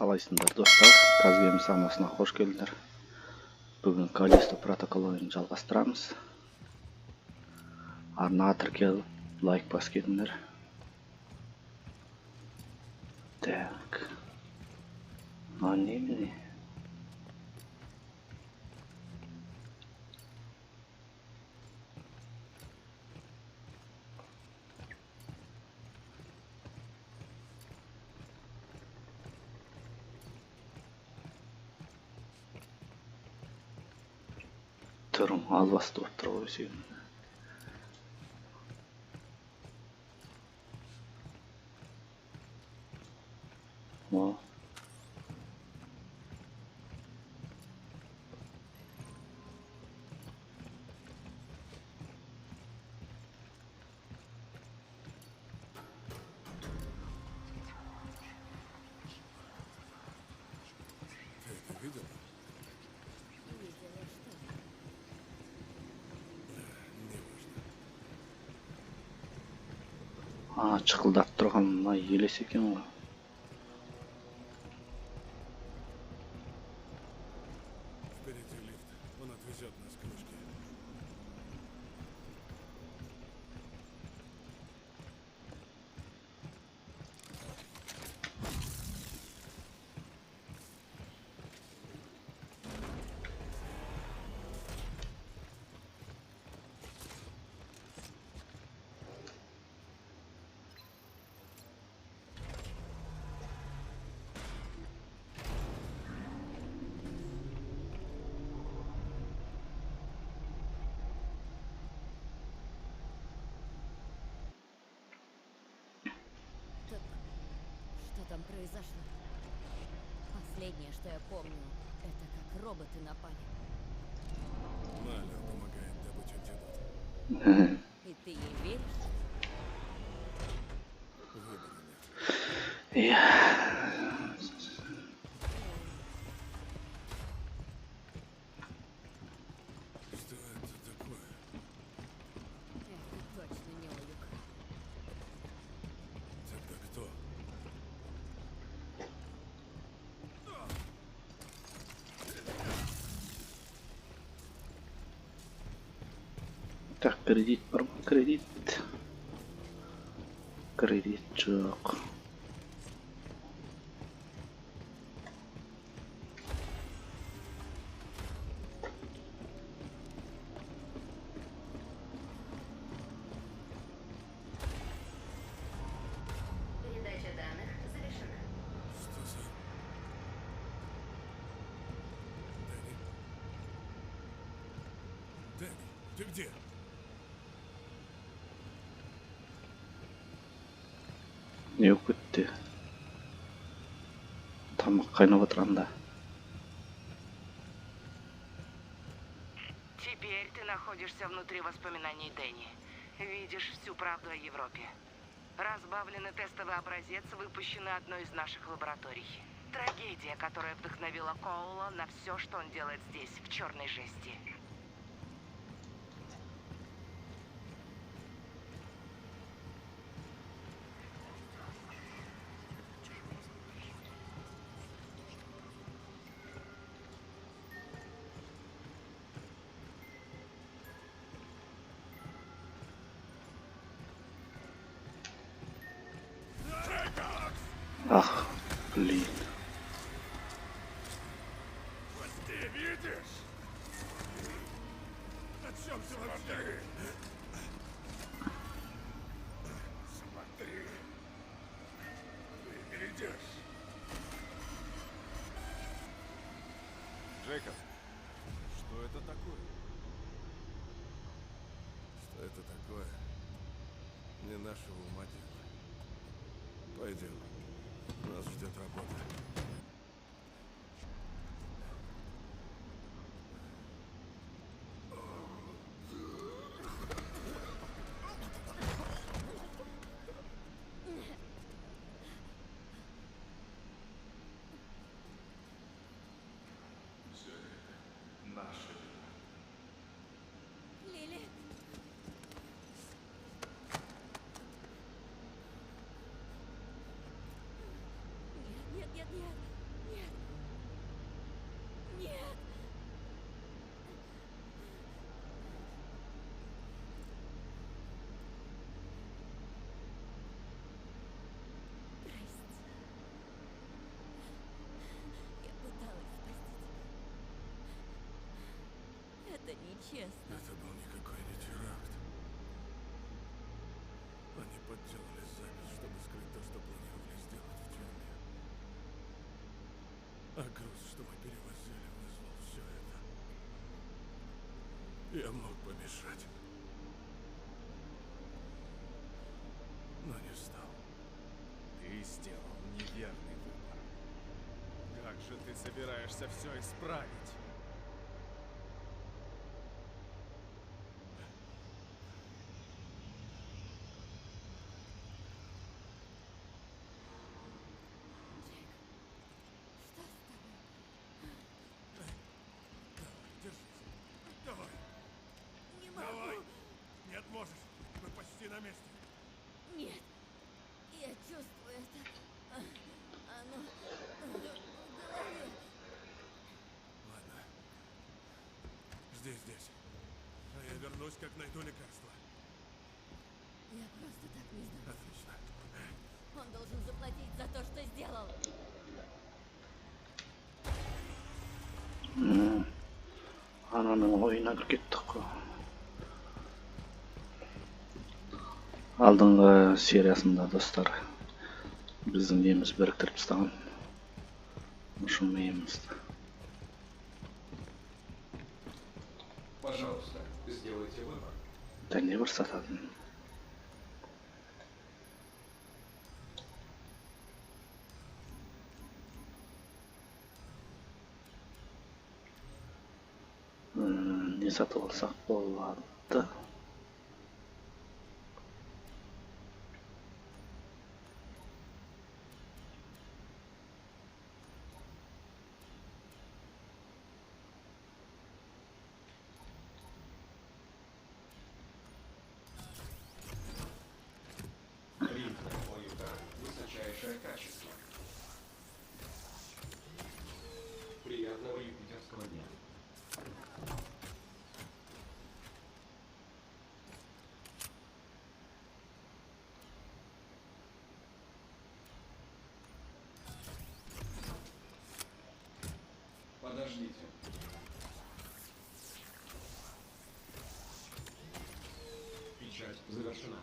Қалайсыңдар достар? Казгейм самасына қош келдіңдер. Бүгін Калисто протокол ойынын жалғастырамыз. Арнаға тіркеліп лайк бас кетіңдер. Так. А немене? Тұрым албасты болып тұр ғой сүйін. О. Ты это видел? Шықылдап тұрған мына елес екен ғой. Впереди лифт. Он отвезет нас к вышке. Что там произошло? Последнее, что я помню, это как роботы напали. Наля помогает добыть антидот. И ты ей веришь? Выбора нет. Я... Что это такое? Это точно не Оюк. Тогда кто? Так, кредит бар ма? Кредит. Кредит жоқ. Передача данных завершена. Что за... Дэнни? Дэнни, ты где? Не болып кетті. Тамақ қайнап отырғанда. Теперь ты находишься внутри воспоминаний Дэнни. Видишь всю правду о Европе. Разбавленный тестовый образец, выпущенный одной из наших лабораторий. Трагедия, которая вдохновила Коула на все, что он делает здесь, в черной жести. Ах, блин. Ты видишь? О чем ты вообще? Смотри. Ты видишь? Джейкоб, что это такое? Что это такое? Не нашего ума дело. Пойдем. Нас ждет работа. Лили! Нет, нет, нет, нет! честно. Это был никакой не теракт. Они подделали запись, чтобы скрыть то, что планировали сделать в тюрьме. А груз, что мы перевозили, вызвал все это. Я мог помешать, но не стал. Ты сделал неверный выбор. Как же ты собираешься все исправить? Что с тобой? Давай, держись. Давай, Не могу. давай. Нет, можешь. Мы почти на месте. Нет. Я чувствую это. Оно в голове. Ладно. Жди здесь. А я вернусь, как найду лекарство. Я просто так не сдамся. Отлично. Он должен заплатить за то, что сделал. Ананың ойына кіріп кеттік қой. Алдыңғы сериясында достар біздің неміз біріктіріп тастаған. Ошо миымызды. Пожалуйста, сделайте выбор. Да не бір сататын. Не сатып алсақ болады. Принтер Оюта. Высочайшее качество. Приятного юпитерского дня. Подождите. Печать завершена.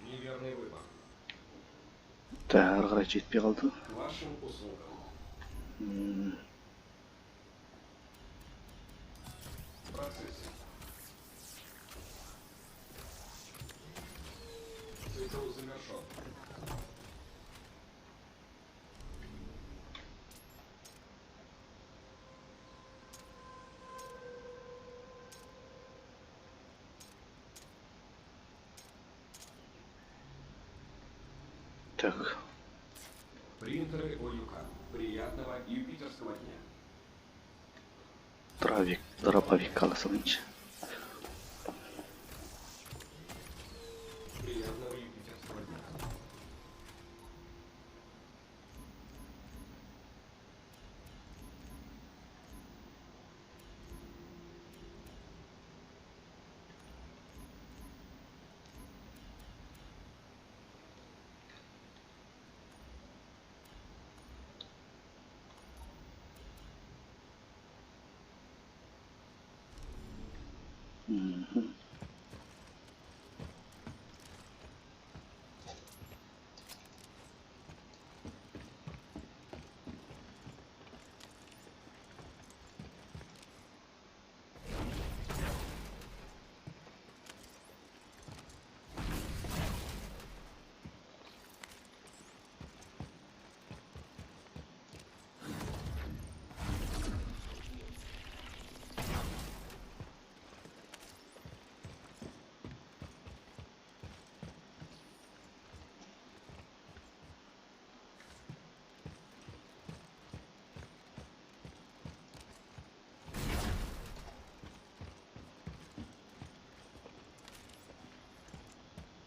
Неверный выбор. Да, ары қарай жетпей қалды. К вашим услугам. В процессе. Цикл завершен. Так, Принтеры Оюка. Приятного юпитерского дня. дробовик қаласыншы. Приятного юпитерского дня.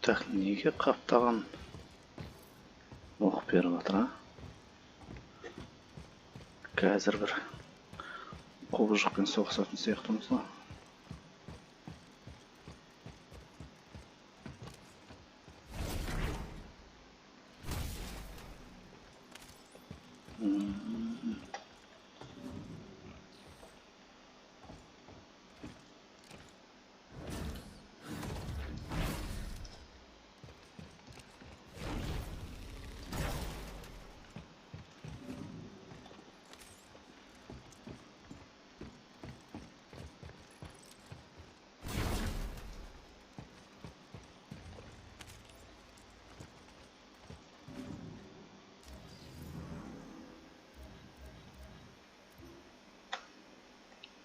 Так, неге қаптаған оқ беріп жатыр, а? Қазір бір құбыжықпен соғысатын сияқтымыз ба?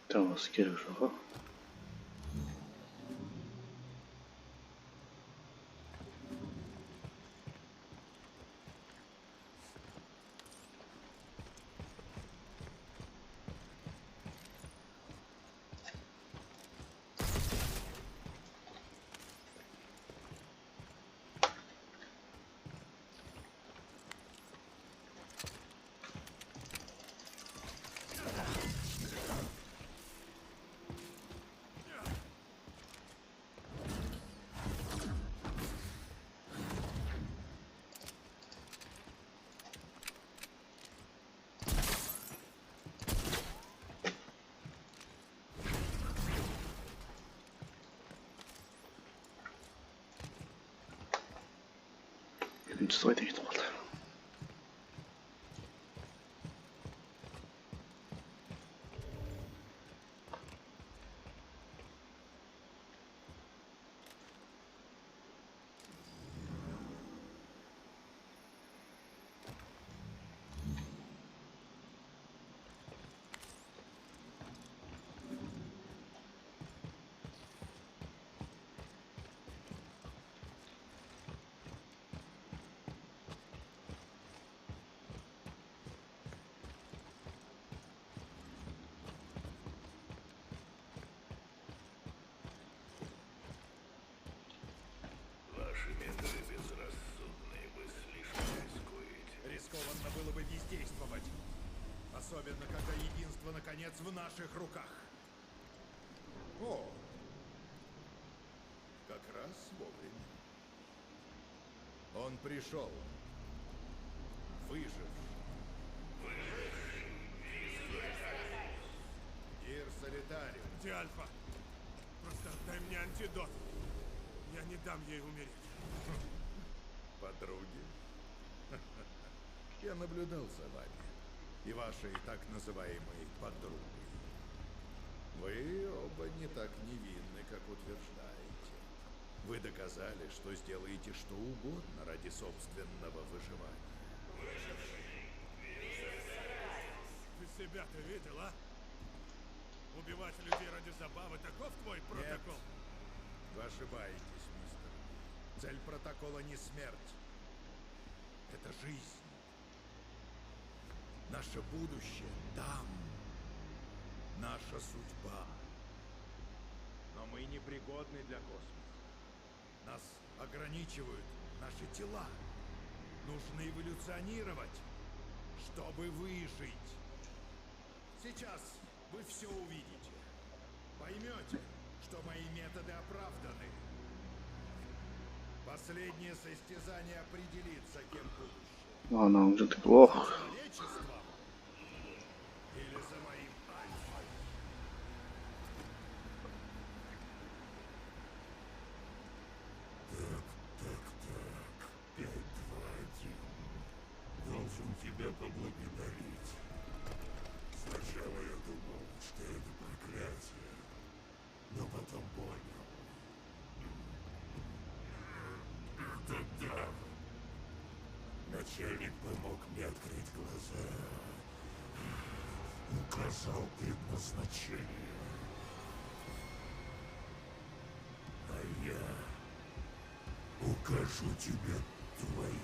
Тамасы керек жоқ. Екінші сайда кетіп қалды. Ваши методы безрассудные, вы слишком рискуете. Рискованно было бы бездействовать. Особенно, когда единство, наконец, в наших руках. О! Как раз вовремя. Он пришел. Выживший. Гир Солитариус. Где Альфа? Просто дай мне антидот. Я не дам ей умереть. Подруги. Я наблюдал за вами и вашей так называемой подругой. Вы оба не так невинны, как утверждаете. Вы доказали, что сделаете что угодно ради собственного выживания. Ты себя-то видел, а? Убивать людей ради забавы, таков твой протокол? Вы ошибаетесь, мистер. Цель протокола не смерть. Это жизнь. Наше будущее там. Наша судьба. Но мы непригодны для космоса. Нас ограничивают наши тела. Нужно эволюционировать, чтобы выжить. Сейчас вы все увидите. Поймете, что мои методы оправданы. Последнее состязание определится, кем будущее. Она уже так, ох. Человечеством или за моим альфой. Должен тебя поблагодарить. Сначала я думал, что это проклятие, но потом понял. Это да. Начальник помог мне открыть глаза. Указал предназначение. А я укажу тебе твое.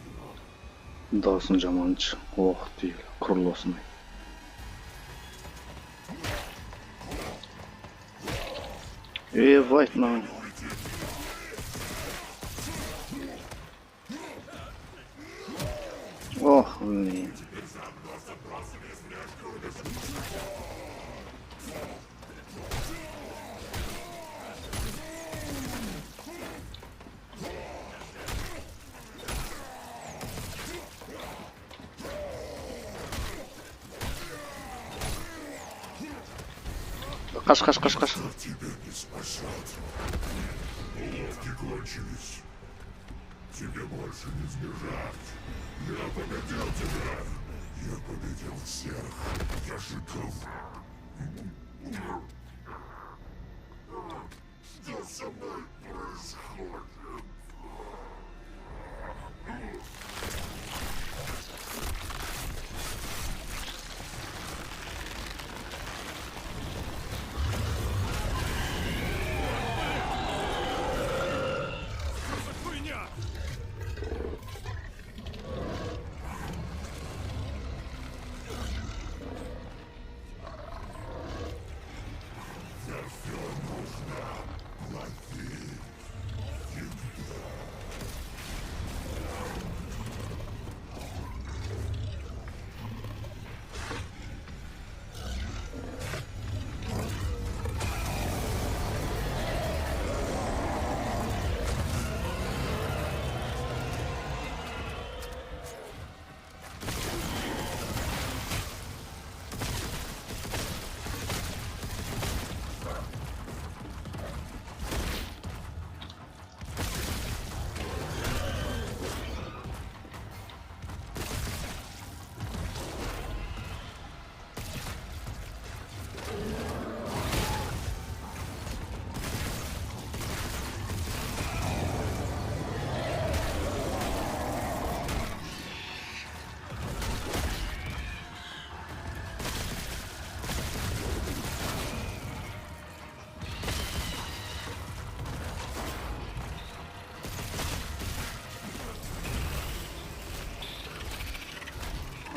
Дасын жаманчы. Ох, дейіл. Құрылосыны. Вайтна. Ох, блин. Каш, каш, каш, каш. Хуйня!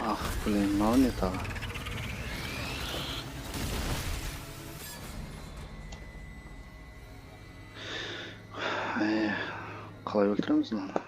Ах, блин, мало не того. Қалай өлтіреміз мынаны?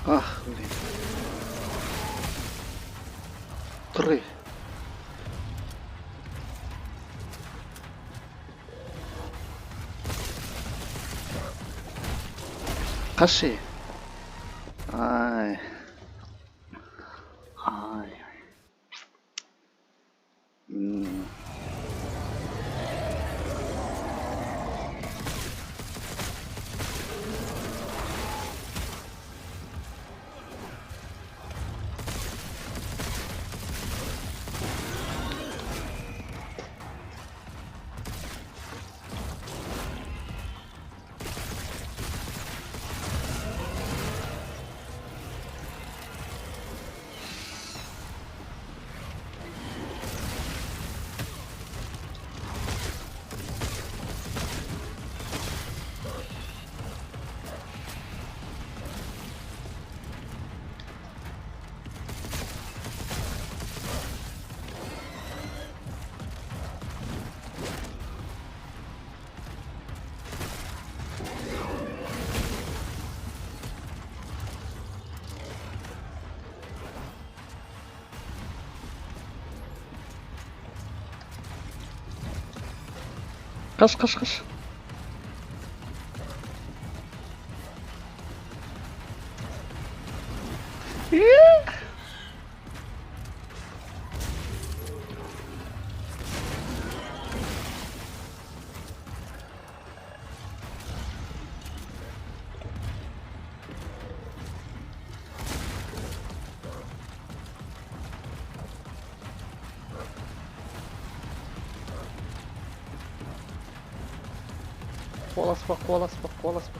Ах, блин. 3. Каши. Ай. Ай. Каш, каш, каш. Кола спок.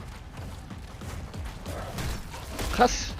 Хас.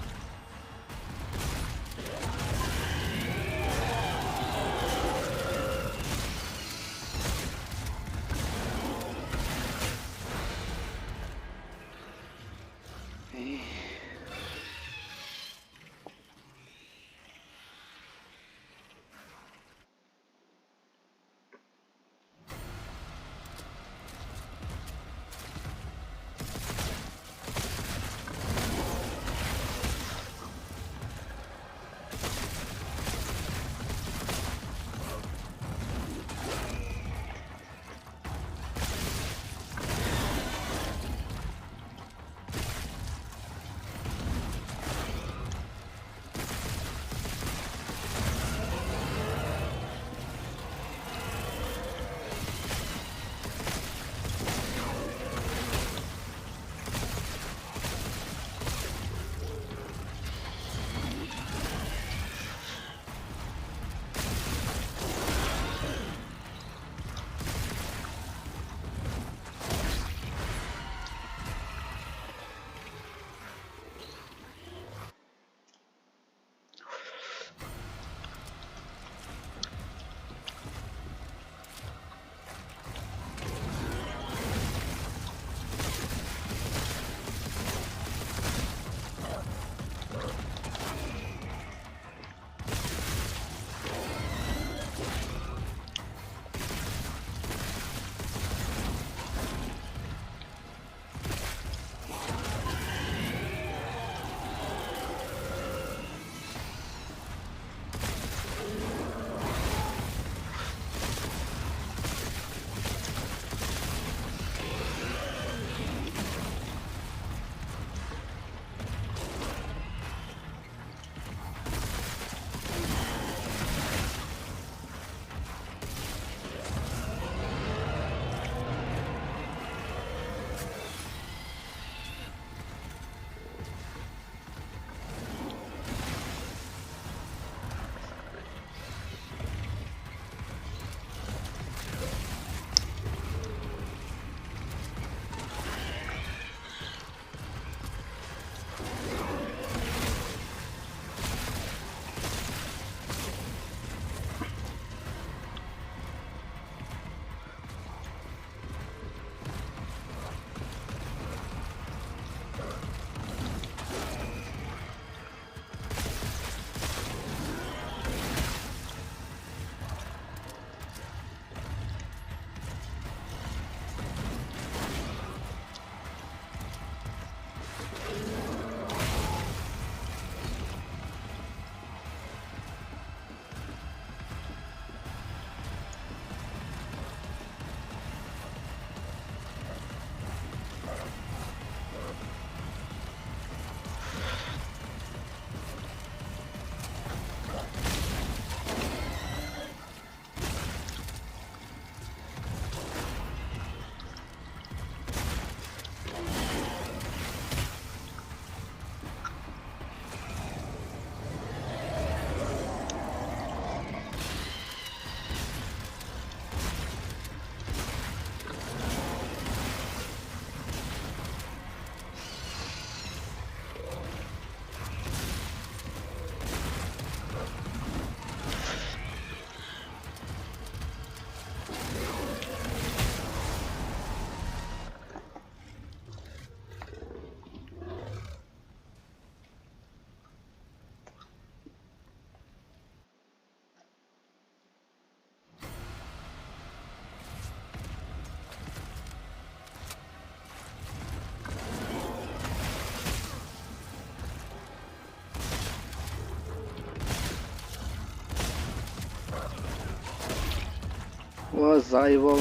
О, зайвол.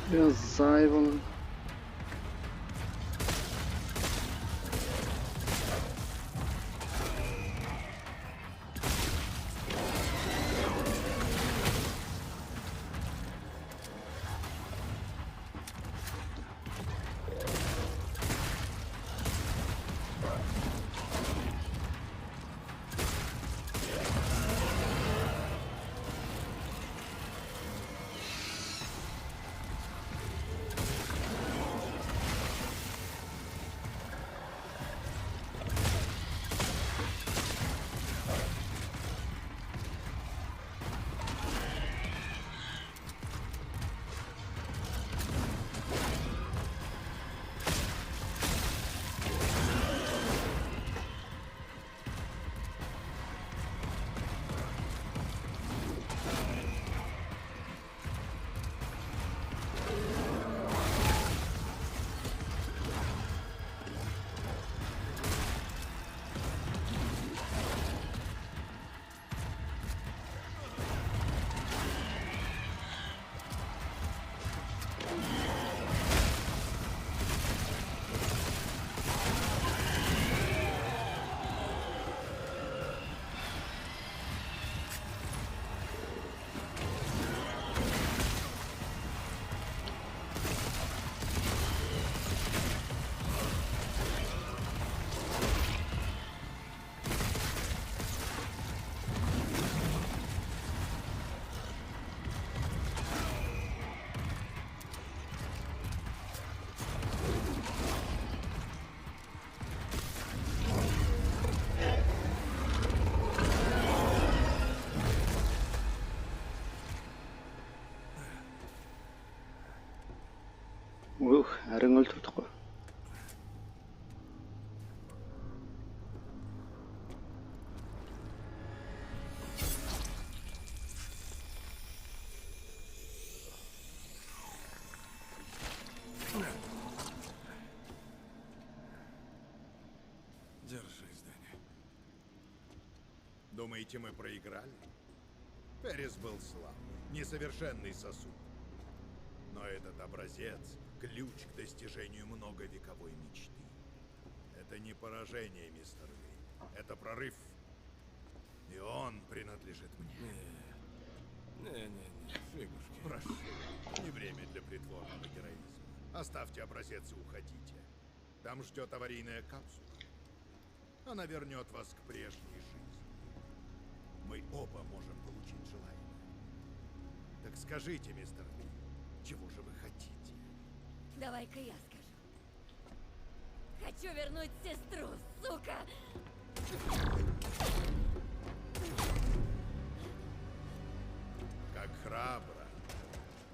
Я зайвол. Ух, әрің өлтірдік қой. Держись, Дэнни. Думаете, мы проиграли? Перес был слабый, несовершенный сосуд. Но этот образец — ключ к достижению многовековой мечты. Это не поражение, мистер Ли. Это прорыв. И он принадлежит мне. Не-не-не, фигушки. Прошу, не время для притворного героизма. Оставьте образец и уходите. Там ждет аварийная капсула. Она вернет вас к прежней жизни. Мы оба можем получить желаемое. Так скажите, мистер Ли, чего же вы хотите? Давай-ка я скажу. Хочу вернуть сестру, сука! Как храбро.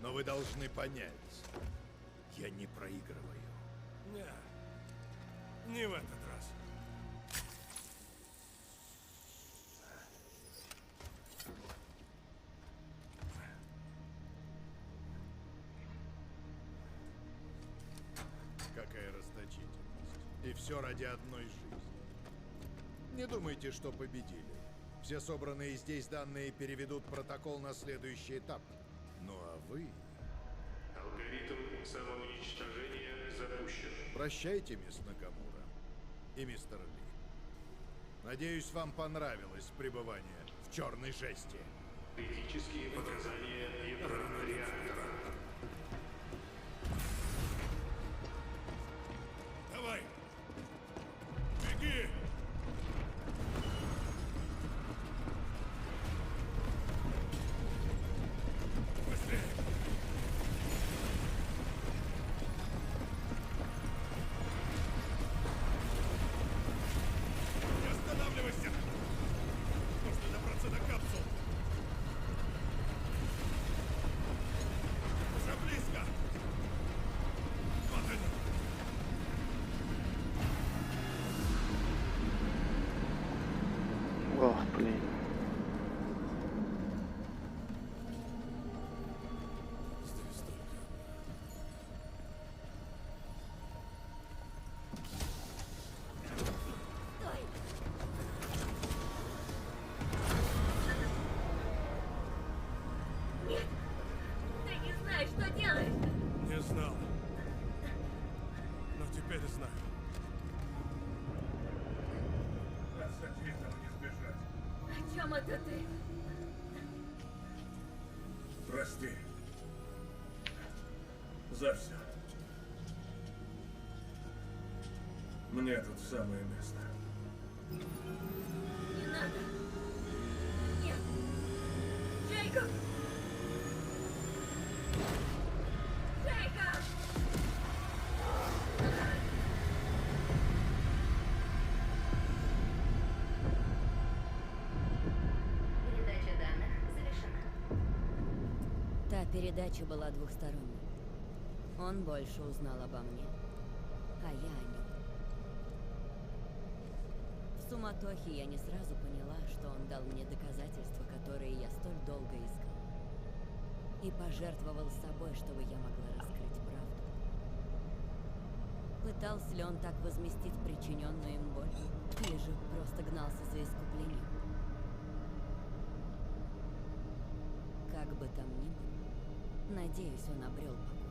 Но вы должны понять, я не проигрываю. Не в этот раз. Какая расточительность. И все ради одной жизни. Не думайте, что победили. Все собранные здесь данные переведут протокол на следующий этап. Ну а вы... Алгоритм самоуничтожения запущен. Прощайте, мисс Накамура и мистер Ли. Надеюсь, вам понравилось пребывание в черной жести. Критические показания ядра реактора. Давай! Беги! Быстрее! Не останавливайся! Нужно добраться до капсул! Уже близко! Вот они! Ох, блин. Здесь только... Стой! Нет! Ты не знаешь, что делаешь! Не знал. Но теперь знаю. От этого не сбежать. О чем это ты? Прости. За все. Мне тут самое место. Не надо! Нет! Джейкоб! Джейкоб! Передача данных завершена. Та передача была двухсторонней. Он больше узнал обо мне, а я о нем. В суматохе я не сразу поняла, что он дал мне доказательства, которые я столь долго искала. И пожертвовал собой, чтобы я могла раскрыть правду. Пытался ли он так возместить причиненную им боль? Или же просто гнался за искуплением? Как бы там ни было, надеюсь, он обрел покой.